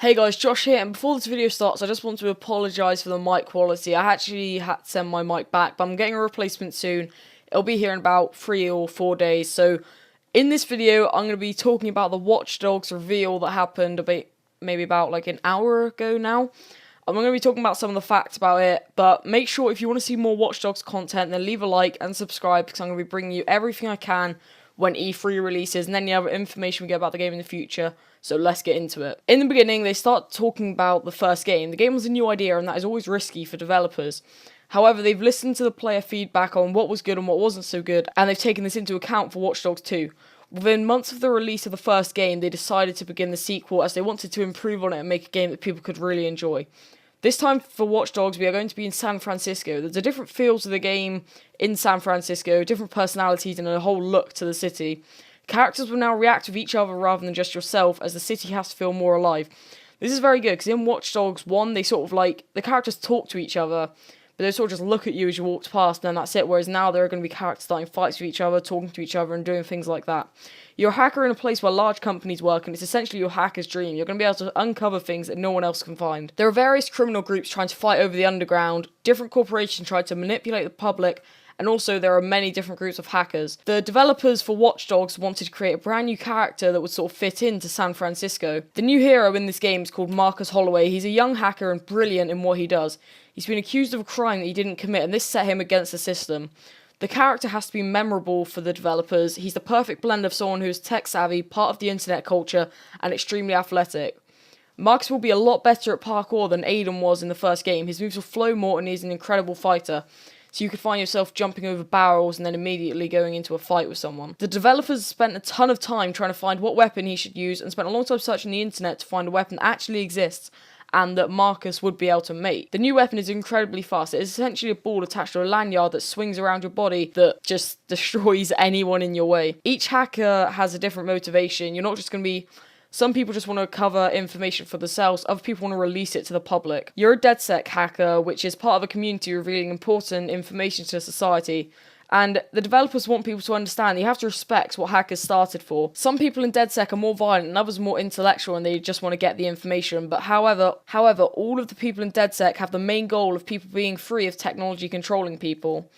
Hey guys, Josh here, and before this video starts, I just want to apologise for the mic quality. I actually had to send my mic back, but I'm getting a replacement soon. It'll be here in about 3 or 4 days. So, in this video, I'm going to be talking about the Watch Dogs reveal that happened maybe about like an hour ago now. I'm going to be talking about some of the facts about it, but make sure if you want to see more Watch Dogs content, then leave a like and subscribe, because I'm going to be bringing you everything I can when E3 releases and any other information we get about the game in the future. So let's get into it. In the beginning, they start talking about the first game. The game was a new idea, and that is always risky for developers. However, they've listened to the player feedback on what was good and what wasn't so good, and they've taken this into account for Watch Dogs 2. Within months of the release of the first game, they decided to begin the sequel as they wanted to improve on it and make a game that people could really enjoy. This time for Watch Dogs, we are going to be in San Francisco. There's a different feel to the game in San Francisco, different personalities, and a whole look to the city. Characters will now react with each other rather than just yourself, as the city has to feel more alive. This is very good, because in Watch Dogs 1, they sort of the characters talk to each other, but they sort of just look at you as you walked past, and then that's it, whereas now there are going to be characters starting fights with each other, talking to each other, and doing things like that. You're a hacker in a place where large companies work, and it's essentially your hacker's dream. You're going to be able to uncover things that no one else can find. There are various criminal groups trying to fight over the underground, different corporations try to manipulate the public, and also there are many different groups of hackers. The developers for Watch Dogs wanted to create a brand new character that would sort of fit into San Francisco. The new hero in this game is called Marcus Holloway. He's a young hacker and brilliant in what he does. He's been accused of a crime that he didn't commit, and this set him against the system. The character has to be memorable for the developers. He's the perfect blend of someone who is tech-savvy, part of the internet culture, and extremely athletic. Marcus will be a lot better at parkour than Aiden was in the first game. His moves will flow more, and he's an incredible fighter. So you could find yourself jumping over barrels and then immediately going into a fight with someone. The developers spent a ton of time trying to find what weapon he should use, and spent a long time searching the internet to find a weapon that actually exists and that Marcus would be able to make. The new weapon is incredibly fast. It is essentially a ball attached to a lanyard that swings around your body that just destroys anyone in your way. Each hacker has a different motivation. You're not just going to be... Some people just want to cover information for themselves, other people want to release it to the public. You're a DedSec hacker, which is part of a community revealing important information to society. And the developers want people to understand you have to respect what hackers started for. Some people in DedSec are more violent and others are more intellectual, and they just want to get the information. But however, all of the people in DedSec have the main goal of people being free of technology controlling people.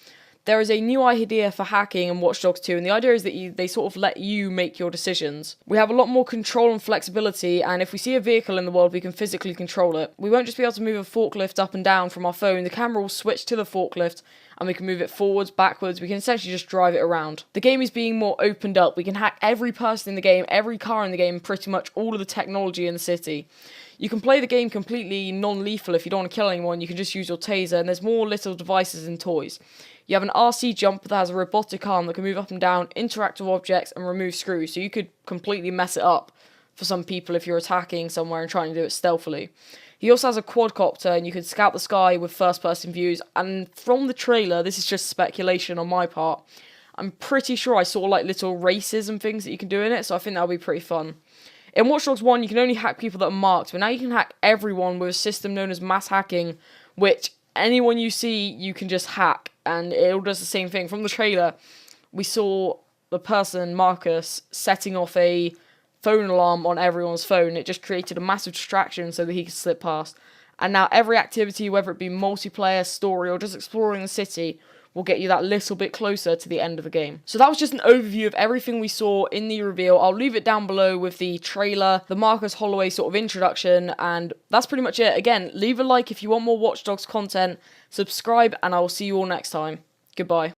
There is a new idea for hacking in Watch Dogs 2, and the idea is that they sort of let you make your decisions. We have a lot more control and flexibility, and if we see a vehicle in the world, we can physically control it. We won't just be able to move a forklift up and down from our phone. The camera will switch to the forklift, and we can move it forwards, backwards. We can essentially just drive it around. The game is being more opened up. We can hack every person in the game, every car in the game, and pretty much all of the technology in the city. You can play the game completely non-lethal. If you don't want to kill anyone, you can just use your taser, and there's more little devices and toys. You have an RC jumper that has a robotic arm that can move up and down, interact with objects, and remove screws, so you could completely mess it up for some people if you're attacking somewhere and trying to do it stealthily. He also has a quadcopter, and you can scout the sky with first-person views, and from the trailer, this is just speculation on my part, I'm pretty sure I saw like little races and things that you can do in it, so I think that'll be pretty fun. In Watch Dogs 1, you can only hack people that are marked, but now you can hack everyone with a system known as mass hacking, which anyone you see, you can just hack, and it all does the same thing. From the trailer, we saw the person, Marcus, setting off a phone alarm on everyone's phone. It just created a massive distraction so that he could slip past. And now every activity, whether it be multiplayer, story, or just exploring the city, will get you that little bit closer to the end of the game. So that was just an overview of everything we saw in the reveal. I'll leave it down below with the trailer, the Marcus Holloway sort of introduction, and that's pretty much it. Again, leave a like if you want more Watch Dogs content, subscribe, and I will see you all next time. Goodbye.